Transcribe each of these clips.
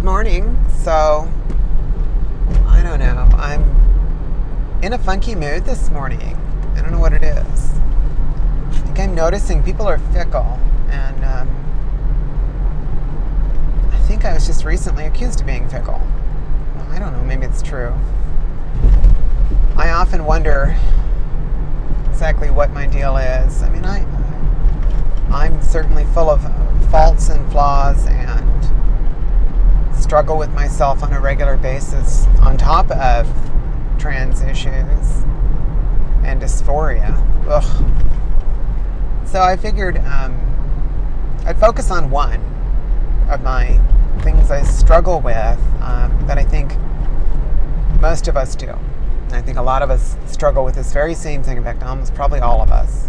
Good morning. So, I don't know. I'm in a funky mood this morning. I don't know what it is. I think I'm noticing people are fickle. And I think I was just recently accused of being fickle. Well, I don't know. Maybe it's true. I often wonder exactly what my deal is. I mean, I'm certainly full of faults and flaws and struggle with myself on a regular basis on top of trans issues and dysphoria. Ugh. So I figured I'd focus on one of my things I struggle with that I think most of us do. And I think a lot of us struggle with this very same thing. In fact, almost probably all of us.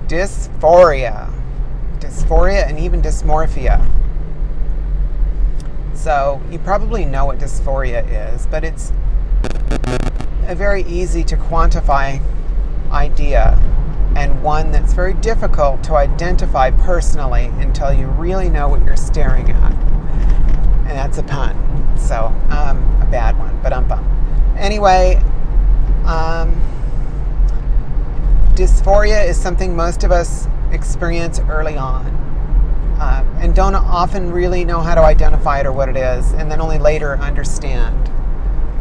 Dysphoria. Dysphoria and even dysmorphia. So you probably know what dysphoria is, but it's a very easy to quantify idea and one that's very difficult to identify personally until you really know what you're staring at. And that's a pun. So, a bad one, but Anyway, dysphoria is something most of us experience early on. And don't often really know how to identify it or what it is, and then only later understand,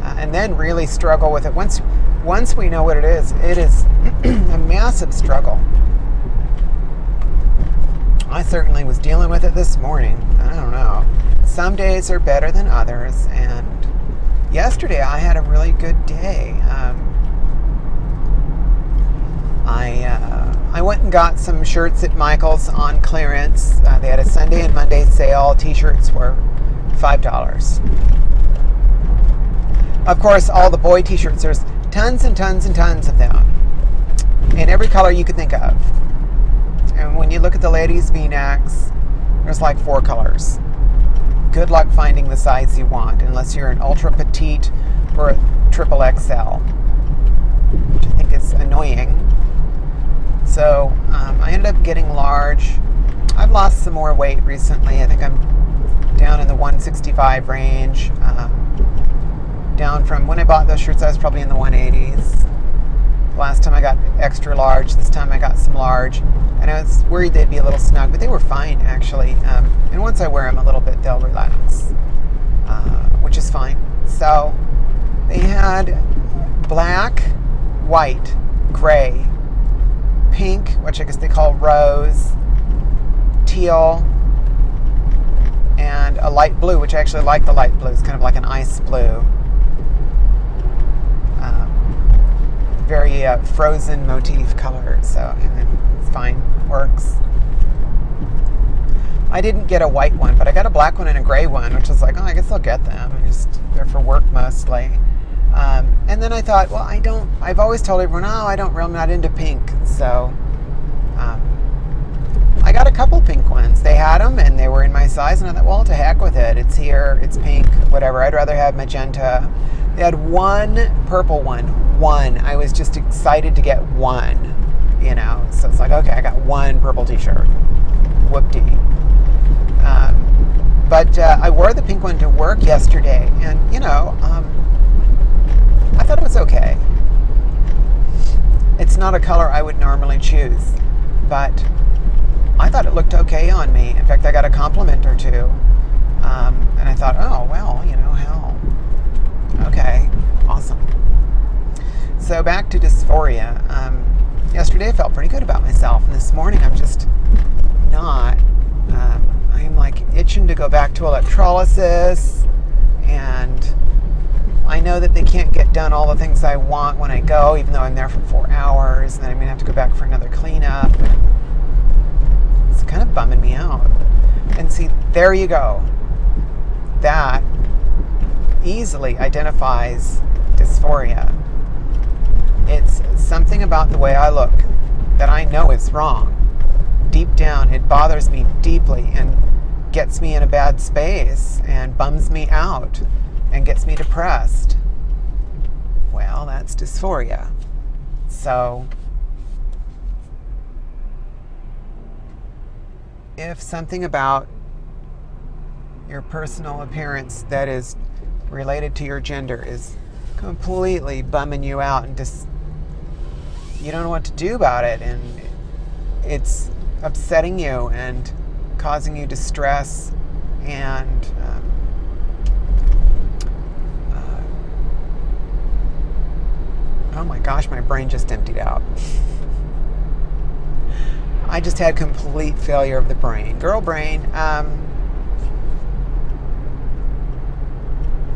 and then really struggle with it. Once we know what it is a massive struggle. I certainly was dealing with it this morning. I don't know. Some days are better than others, and yesterday I had a really good day. I went and got some shirts at Michael's on clearance. They had a Sunday and Monday sale. T-shirts were $5. Of course, all the boy T-shirts, there's tons and tons and tons of them in every color you could think of. And when you look at the ladies' V-necks, there's like 4 colors. Good luck finding the size you want, unless you're an ultra petite or a triple XL, which I think is annoying. So I ended up getting large. I've lost some more weight recently. I think I'm down in the 165 range. Down from when I bought those shirts, I was probably in the 180s. Last time I got extra large. This time I got some large. And I was worried they'd be a little snug, but they were fine, actually. And once I wear them a little bit, they'll relax, which is fine. So they had black, white, gray, pink, which I guess they call rose, teal, and a light blue, which I actually like the light blue. It's kind of like an ice blue. Very frozen motif color, so it's fine, works. I didn't get a white one, but I got a black one and a gray one, which was like, I guess I'll get them. They're for work mostly. And then I thought, well, I've always told everyone, I'm not into pink. So I got a couple pink ones. They had them and they were in my size, and I thought, well, to heck with it. It's here, it's pink, whatever. I'd rather have magenta. They had one purple one. I was just excited to get one, So it's like, okay, I got one purple T-shirt. Whoop-dee. But I wore the pink one to work yesterday, and, I thought it was okay. It's not a color I would normally choose, but I thought it looked okay on me. In fact, I got a compliment or two. And I thought, oh, well, hell. Okay, awesome. So back to dysphoria. Yesterday I felt pretty good about myself, and this morning I'm just not. I'm like itching to go back to electrolysis, and I know that they can't get done all the things I want when I go, even though I'm there for 4 hours, and then I'm going to have to go back for another cleanup. It's kind of bumming me out. And see, there you go. That easily identifies dysphoria. It's something about the way I look that I know is wrong. Deep down, it bothers me deeply and gets me in a bad space and bums me out and gets me depressed. Well, that's dysphoria. So if something about your personal appearance that is related to your gender is completely bumming you out, and just you don't know what to do about it, and it's upsetting you and causing you distress, and oh my gosh, my brain just emptied out. I just had complete failure of the brain. Girl brain.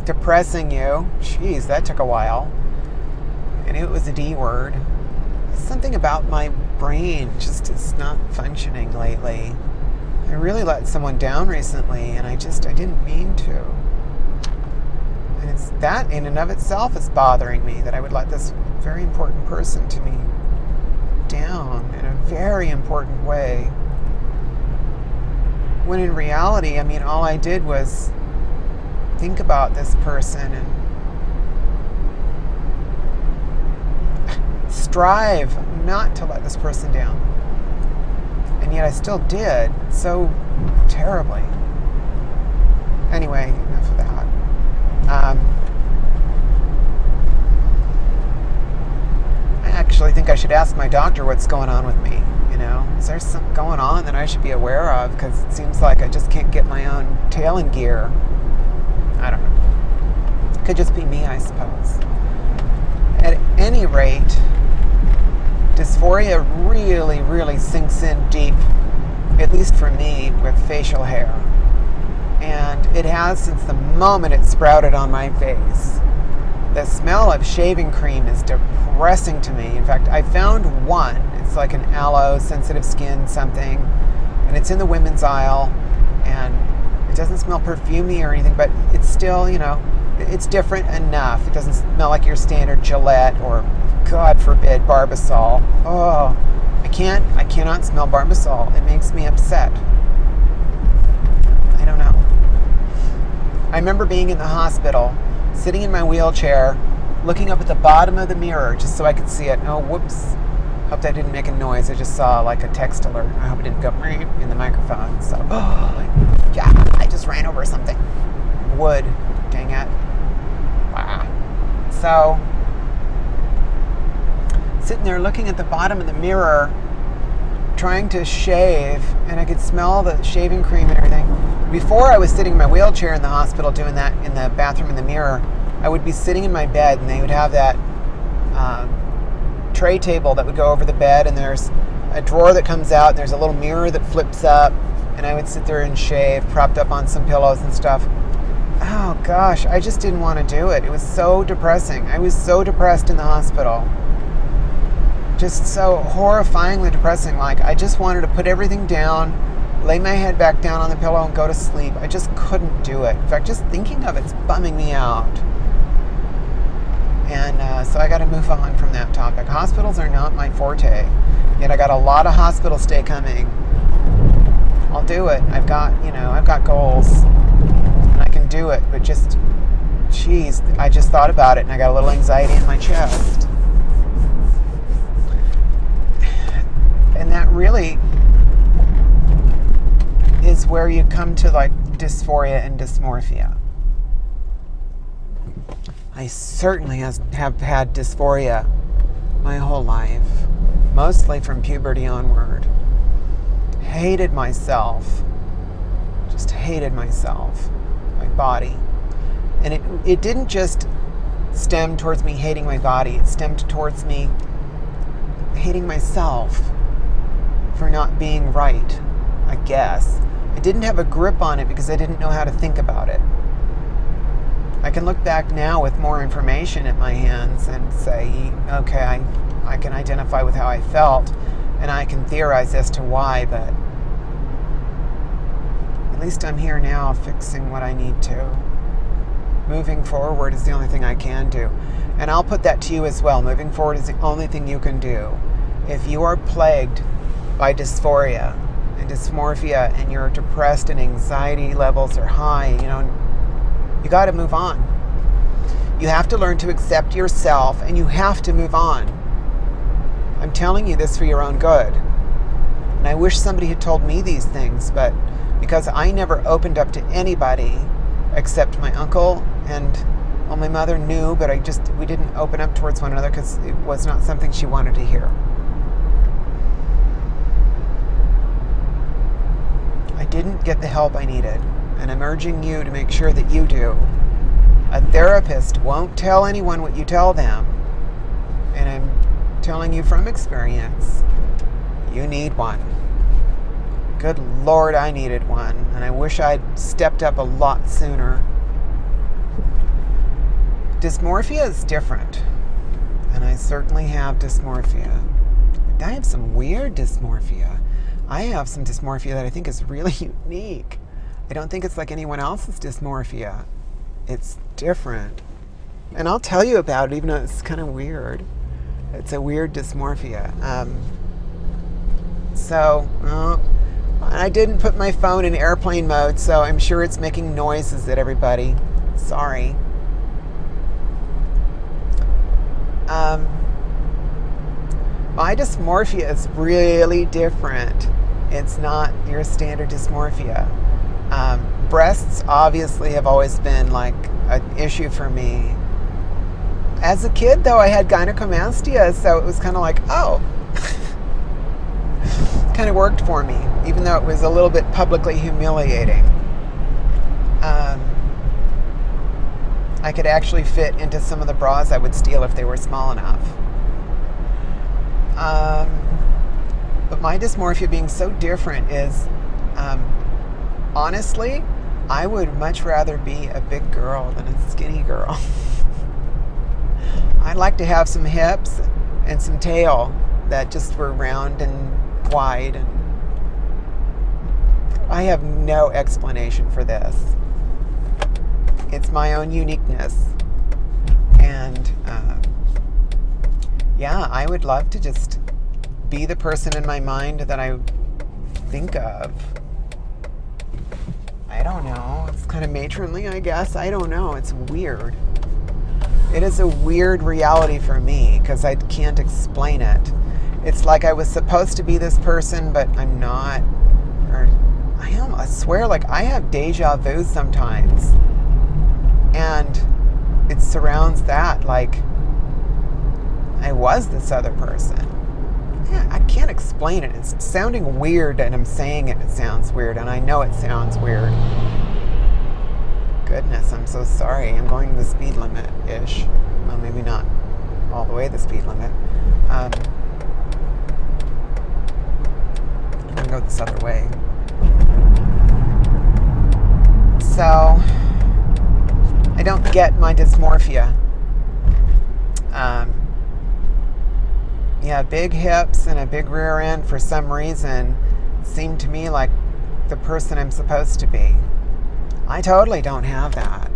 Depressing you. Jeez, that took a while. And it was a D word. Something about my brain just is not functioning lately. I really let someone down recently, and I didn't mean to. And it's that in and of itself is bothering me, that I would let this very important person to me down in a very important way. When in reality, I mean, all I did was think about this person and strive not to let this person down. And yet I still did, so terribly. Anyway, enough of that. I actually think I should ask my doctor what's going on with me. You know, is there something going on that I should be aware of? Because it seems like I just can't get my own tail in gear. I don't know. Could just be me, I suppose. At any rate, dysphoria really, really sinks in deep, at least for me, with facial hair. And it has since the moment it sprouted on my face. The smell of shaving cream is depressing to me. In fact, I found one. It's like an aloe, sensitive skin something. And it's in the women's aisle. And it doesn't smell perfumey or anything, but it's still, you know, it's different enough. It doesn't smell like your standard Gillette or, God forbid, Barbasol. Oh, I cannot smell Barbasol. It makes me upset. I don't know. I remember being in the hospital, sitting in my wheelchair, looking up at the bottom of the mirror just so I could see it. Oh, whoops. Hope that didn't make a noise. I just saw like a text alert. I hope it didn't go in the microphone. So, yeah, I just ran over something. Wood. Dang it. Wow. So, sitting there looking at the bottom of the mirror, trying to shave, and I could smell the shaving cream and everything. Before I was sitting in my wheelchair in the hospital doing that in the bathroom in the mirror, I would be sitting in my bed, and they would have that tray table that would go over the bed, and there's a drawer that comes out, and there's a little mirror that flips up, and I would sit there and shave, propped up on some pillows and stuff. Oh gosh, I just didn't want to do it. It was so depressing. I was so depressed in the hospital. Just so horrifyingly depressing. Like, I just wanted to put everything down, lay my head back down on the pillow and go to sleep. I just couldn't do it. In fact, just thinking of it's bumming me out. And so I got to move on from that topic. Hospitals are not my forte. Yet I got a lot of hospital stay coming. I'll do it. I've got goals. And I can do it. But just, geez, I just thought about it and I got a little anxiety in my chest. And that really is where you come to like dysphoria and dysmorphia. I certainly have had dysphoria my whole life, mostly from puberty onward. Hated myself, just hated myself, my body. And it didn't just stem towards me hating my body, it stemmed towards me hating myself for not being right, I guess. I didn't have a grip on it because I didn't know how to think about it. I can look back now with more information at my hands and say, okay, I can identify with how I felt, and I can theorize as to why, but at least I'm here now fixing what I need to. Moving forward is the only thing I can do. And I'll put that to you as well. Moving forward is the only thing you can do. If you are plagued by dysphoria and dysmorphia and you're depressed and anxiety levels are high, you got to move on. You have to learn to accept yourself, and you have to move on. I'm telling you this for your own good. And I wish somebody had told me these things, but because I never opened up to anybody except my uncle and, well, my mother knew, but we didn't open up towards one another because it was not something she wanted to hear. I didn't get the help I needed, and I'm urging you to make sure that you do. A therapist won't tell anyone what you tell them, and I'm telling you from experience, you need one. Good Lord, I needed one, and I wish I'd stepped up a lot sooner. Dysmorphia is different, and I certainly have dysmorphia. I have some weird dysmorphia. I have some dysmorphia that I think is really unique. I don't think it's like anyone else's dysmorphia. It's different. And I'll tell you about it, even though it's kind of weird. It's a weird dysmorphia. I didn't put my phone in airplane mode, so I'm sure it's making noises at everybody. Sorry. My dysmorphia is really different. It's not your standard dysmorphia. Breasts obviously have always been like an issue for me. As a kid, though, I had gynecomastia, so it was kind of like, oh, kind of worked for me, even though it was a little bit publicly humiliating. I could actually fit into some of the bras I would steal if they were small enough. But my dysmorphia being so different is, honestly, I would much rather be a big girl than a skinny girl. I'd like to have some hips and some tail that just were round and wide. And I have no explanation for this. It's my own uniqueness. And I would love to just be the person in my mind that I think of. I don't know. It's kind of matronly, I guess. I don't know. It's weird. It is a weird reality for me because I can't explain it. It's like I was supposed to be this person, but I'm not. Or I am. I swear, like I have deja vu sometimes. And it surrounds that like I was this other person. Yeah, I can't explain it. It's sounding weird and I'm saying it sounds weird and I know it sounds weird. Goodness, I'm so sorry. I'm going the speed limit-ish. Well, maybe not all the way the speed limit. I'm going to go this other way. So, I don't get my dysmorphia. Big hips and a big rear end for some reason seem to me like the person I'm supposed to be. I totally don't have that.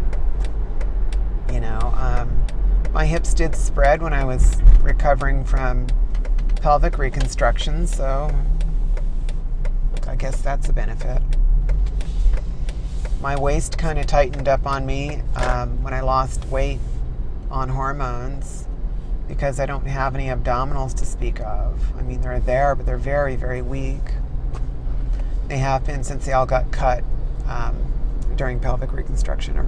My hips did spread when I was recovering from pelvic reconstruction, so I guess that's a benefit. My waist kind of tightened up on me when I lost weight on hormones because I don't have any abdominals to speak of. I mean, they're there, but they're very, very weak. They have been since they all got cut during pelvic reconstruction, or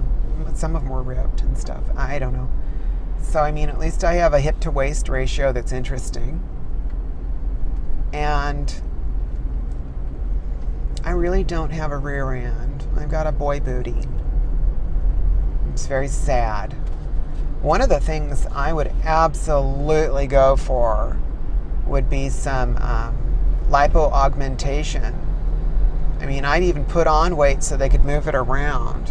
some of them were ripped and stuff. I don't know. So, I mean, at least I have a hip to waist ratio that's interesting. And I really don't have a rear end. I've got a boy booty. It's very sad. One of the things I would absolutely go for would be some lipo augmentation. I mean, I'd even put on weight so they could move it around.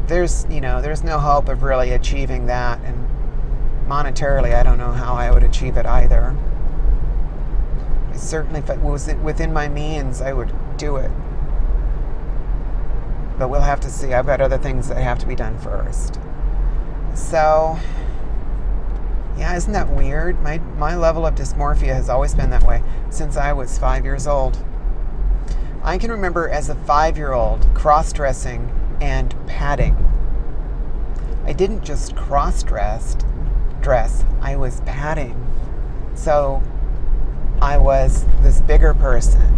There's no hope of really achieving that, and monetarily, I don't know how I would achieve it either. Certainly, if it was within my means, I would do it. But we'll have to see. I've got other things that have to be done first. So, yeah, isn't that weird? My level of dysmorphia has always been that way since I was 5 years old. I can remember as a 5-year-old cross-dressing and padding. I didn't just cross-dress, I was padding. So I was this bigger person.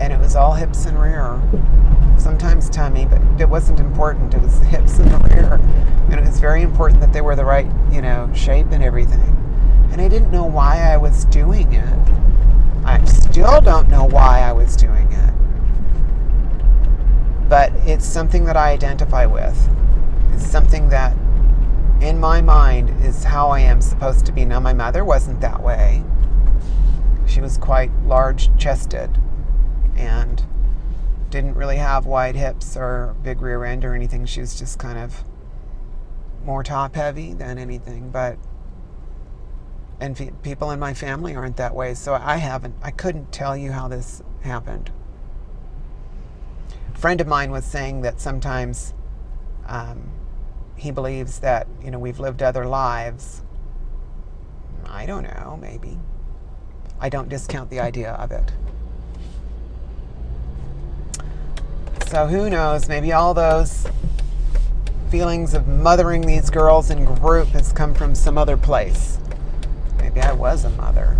And it was all hips and rear. Sometimes tummy, but it wasn't important. It was the hips and the rear. And it was very important that they were the right, shape and everything. And I didn't know why I was doing it. I still don't know why I was doing it. But it's something that I identify with. It's something that, in my mind, is how I am supposed to be. Now, my mother wasn't that way. She was quite large-chested and didn't really have wide hips or big rear end or anything. She was just kind of more top-heavy than anything. And people in my family aren't that way, so I couldn't tell you how this happened. A friend of mine was saying that sometimes he believes that, we've lived other lives. I don't know, maybe. I don't discount the idea of it. So who knows, maybe all those feelings of mothering these girls in group has come from some other place. Maybe I was a mother.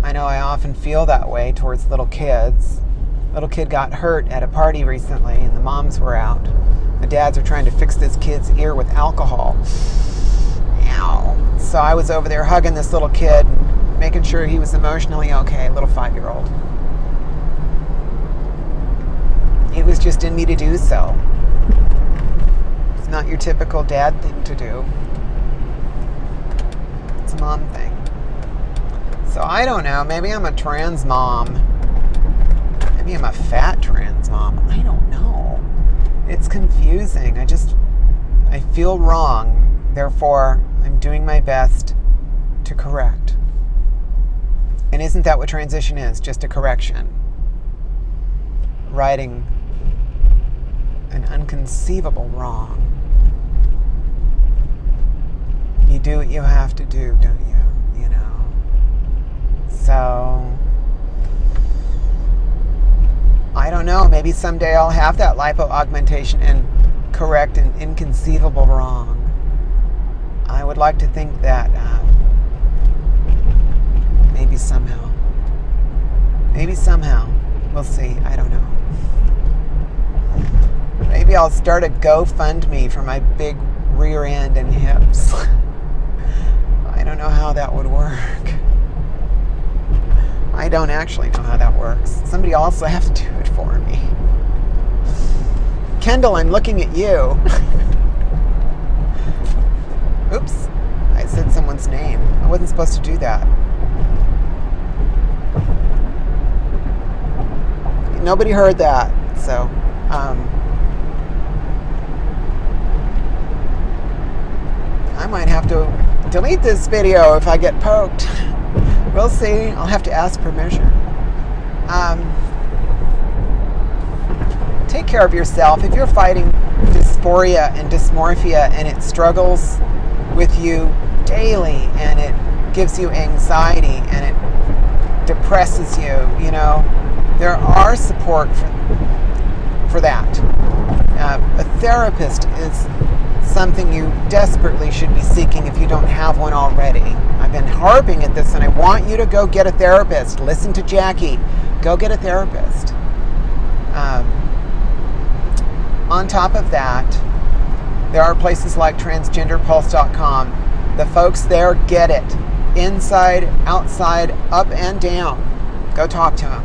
I know I often feel that way towards little kids. Little kid got hurt at a party recently and the moms were out. The dads are trying to fix this kid's ear with alcohol. Ow. So I was over there hugging this little kid and making sure he was emotionally okay, a little 5-year-old. It was just in me to do so. It's not your typical dad thing to do. It's a mom thing. So I don't know, maybe I'm a trans mom. Maybe I'm a fat trans mom. I don't know. It's confusing. I feel wrong. Therefore, I'm doing my best to correct. And isn't that what transition is? Just a correction. Righting an unconceivable wrong. You do what you have to do, don't you? So, I don't know. Maybe someday I'll have that lipo augmentation and correct an inconceivable wrong. I would like to think that maybe somehow. We'll see. I don't know. Maybe I'll start a GoFundMe for my big rear end and hips. I don't know how that would work. I don't actually know how that works. Somebody else will have to do it for me. Kendall, I'm looking at you. Oops. I said someone's name. I wasn't supposed to do that. Nobody heard that. So, I might have to delete this video if I get poked. We'll see. I'll have to ask permission. Take care of yourself. If you're fighting dysphoria and dysmorphia and it struggles with you daily and it gives you anxiety and it depresses you, there are support for that. A therapist is something you desperately should be seeking if you don't have one already. I've been harping at this and I want you to go get a therapist. Listen to Jackie. Go get a therapist. On top of that, there are places like transgenderpulse.com. The folks there get it. Inside, outside, up and down. Go talk to them.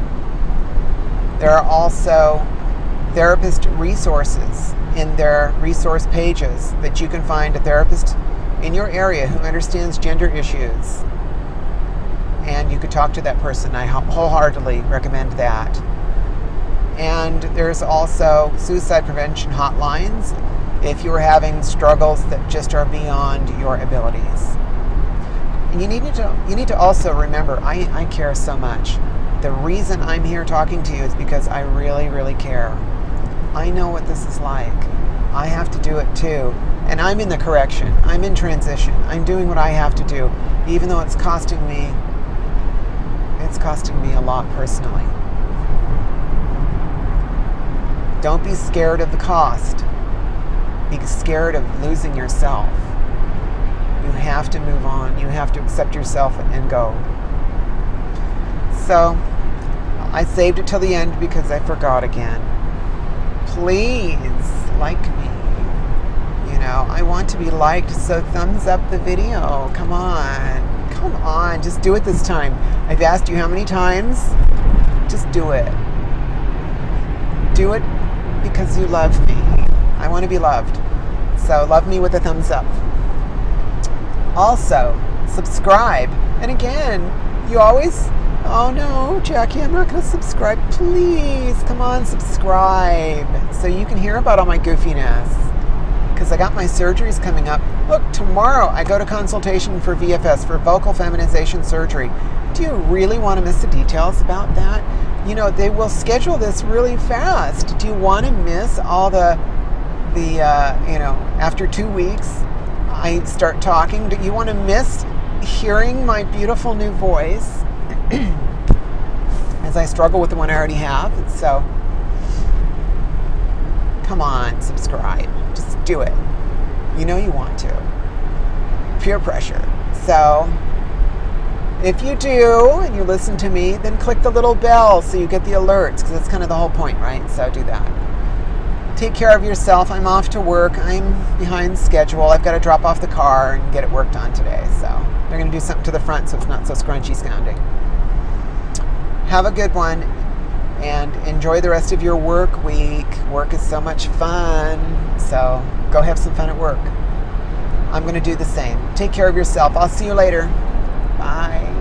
There are also therapist resources in their resource pages that you can find a therapist in your area who understands gender issues. And you could talk to that person. I wholeheartedly recommend that. And there's also suicide prevention hotlines if you're having struggles that just are beyond your abilities. And you need to also remember, I care so much. The reason I'm here talking to you is because I really, really care. I know what this is like. I have to do it too. And I'm in the correction. I'm in transition. I'm doing what I have to do, even though it's costing me a lot personally. Don't be scared of the cost. Be scared of losing yourself. You have to move on. You have to accept yourself and go. So, I saved it till the end because I forgot again. Please like me. You know, I want to be liked, so thumbs up the video. Come on. Come on. Just do it this time. I've asked you how many times. Just do it. Do it because you love me. I want to be loved. So love me with a thumbs up. Also, subscribe. And again, you always, oh no, Jackie, I'm not going to subscribe. Please, come on, subscribe. So you can hear about all my goofiness. Because I got my surgeries coming up. Look, tomorrow I go to consultation for VFS, for vocal feminization surgery. Do you really want to miss the details about that? You know, they will schedule this really fast. Do you want to miss all the after 2 weeks, I start talking. Do you want to miss hearing my beautiful new voice as I struggle with the one I already have? So, come on, subscribe. Just do it. You know you want to. Peer pressure. So, if you do and you listen to me, then click the little bell so you get the alerts, because that's kind of the whole point, right? So do that. Take care of yourself. I'm off to work. I'm behind schedule. I've got to drop off the car and get it worked on today. So they're going to do something to the front so it's not so scrunchy sounding. Have a good one and enjoy the rest of your work week. Work is so much fun. So go have some fun at work. I'm going to do the same. Take care of yourself. I'll see you later. Bye.